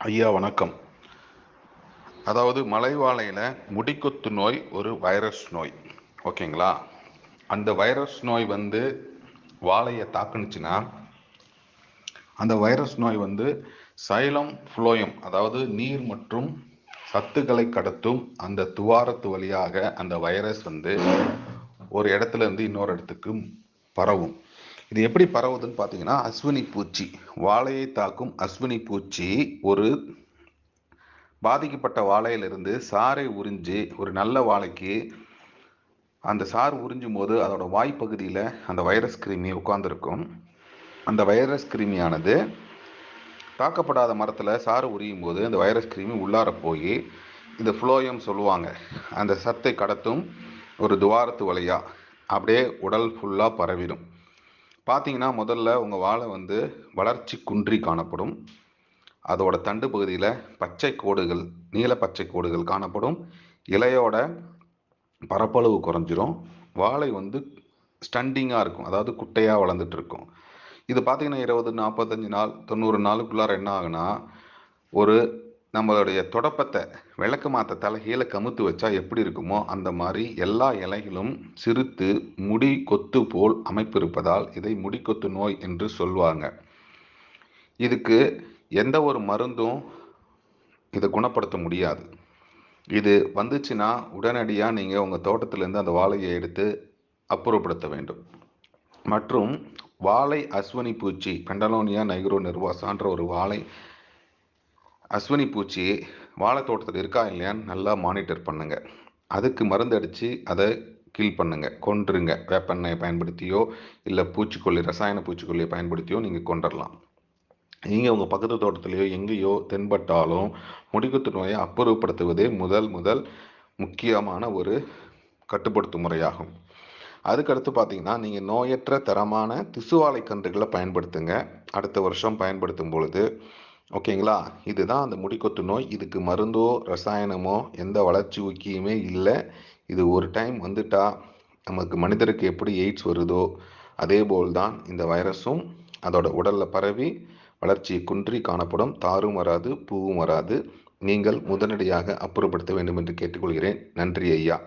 ஐயா வணக்கம். அதாவது மலைவாழையில முடிக்குத்து நோய் ஒரு வைரஸ் நோய். ஓகேங்களா? அந்த வைரஸ் நோய் வாழையை தாக்குனுச்சுன்னா அந்த வைரஸ் நோய் சைலம் புளோயம், அதாவது நீர் மற்றும் சத்துக்களை கடத்தும் அந்த துவாரத்து வழியாக அந்த வைரஸ் ஒரு இடத்துல இருந்து இன்னொரு இடத்துக்கு பரவும். இது எப்படி பரவுதுன்னு பார்த்தீங்கன்னா, அஸ்வினி பூச்சி, வாழையை தாக்கும் அஸ்வினி பூச்சி ஒரு பாதிக்கப்பட்ட வாழையிலிருந்து சாறை உறிஞ்சி ஒரு நல்ல வாழைக்கு அந்த சாறு உறிஞ்சும் போது அதோட வாய்ப்பகுதியில் அந்த வைரஸ் கிருமி உட்கார்ந்துருக்கும். அந்த வைரஸ் கிருமியானது தாக்கப்படாத மரத்தில் சாறு உரியும் போது அந்த வைரஸ் கிருமி உள்ளார போய் இந்த ஃப்ளோயம் சொல்லுவாங்க, அந்த சத்தை கடத்தும் ஒரு துவாரத்து வழியா அப்படியே உடல் ஃபுல்லாக பரவிடும். பார்த்தீங்கன்னா முதல்ல உங்கள் வாழை வளர்ச்சி குன்றி காணப்படும். அதோட தண்டு பகுதியில் பச்சை கோடுகள், நீல பச்சை கோடுகள் காணப்படும். இலையோட பரப்பளவு குறைஞ்சிரும். வாழை ஸ்டண்டிங்காக இருக்கும், அதாவது குட்டையாக வளர்ந்துட்டு இருக்கும். இது பார்த்தீங்கன்னா 20, 45 நாள், 90 நாளுக்குள்ளார என்ன ஆகுனா, ஒரு நம்மளுடைய தொடப்பத்தை விளக்கு மாற்ற தலைகீழ கமுத்து வச்சா எப்படி இருக்குமோ அந்த மாதிரி எல்லா இலைகளும் சிறுத்து முடி கொத்து போல் அமைப்பு இருப்பதால் இதை முடிக்கொத்து நோய் என்று சொல்வாங்க. இதுக்கு எந்த ஒரு மருந்தும் இதை குணப்படுத்த முடியாது. இது வந்துச்சுன்னா உடனடியாக நீங்கள் உங்கள் தோட்டத்திலேருந்து அந்த வாழையை எடுத்து அப்புறப்படுத்த வேண்டும். மற்றும் வாழை அஸ்வினி பூச்சி, பெண்டலோனியா நைக்ரோ நெர்வாசான்ற ஒரு வாழை அஸ்வினி பூச்சி வாழை தோட்டத்தில் இருக்கா இல்லையான்னு நல்லா மானிட்டர் பண்ணுங்க. அதுக்கு மருந்து அடித்து அதை கில் பண்ணுங்க, கொன்றுங்க. வேப்பெண்ணெயை பயன்படுத்தியோ இல்லை பூச்சிக்கொல்லி, ரசாயன பூச்சிக்கொல்லியை பயன்படுத்தியோ நீங்கள் கொண்டுடலாம். நீங்கள் உங்கள் பக்கத்து தோட்டத்திலேயோ எங்கேயோ தென்பட்டாலும் முடிக்குத்து நோயை அப்புறப்படுத்துவதே முதல் முக்கியமான ஒரு கட்டுப்படுத்தும் முறையாகும். அதுக்கடுத்து பார்த்தீங்கன்னா, நீங்கள் நோயற்ற தரமான திசுவாழை கன்றுகளை பயன்படுத்துங்க அடுத்த வருஷம் பயன்படுத்தும் பொழுது. ஓகேங்களா? இதுதான் அந்த முடிக்கொத்து நோய். இதுக்கு மருந்தோ ரசாயனமோ எந்த வளர்ச்சி ஊக்கியுமே இல்லை. இது ஒரு டைம் வந்துட்டா நமக்கு மனிதருக்கு எப்படி எய்ட்ஸ் வருதோ அதே போல்தான் இந்த வைரஸும் அதோட உடலில் பரவி வளர்ச்சியை குன்றி காணப்படும். தாரும் வராது, பூவும் வராது. நீங்கள் உடனடியாக அப்புறப்படுத்த வேண்டும் என்று கேட்டுக்கொள்கிறேன். நன்றி ஐயா.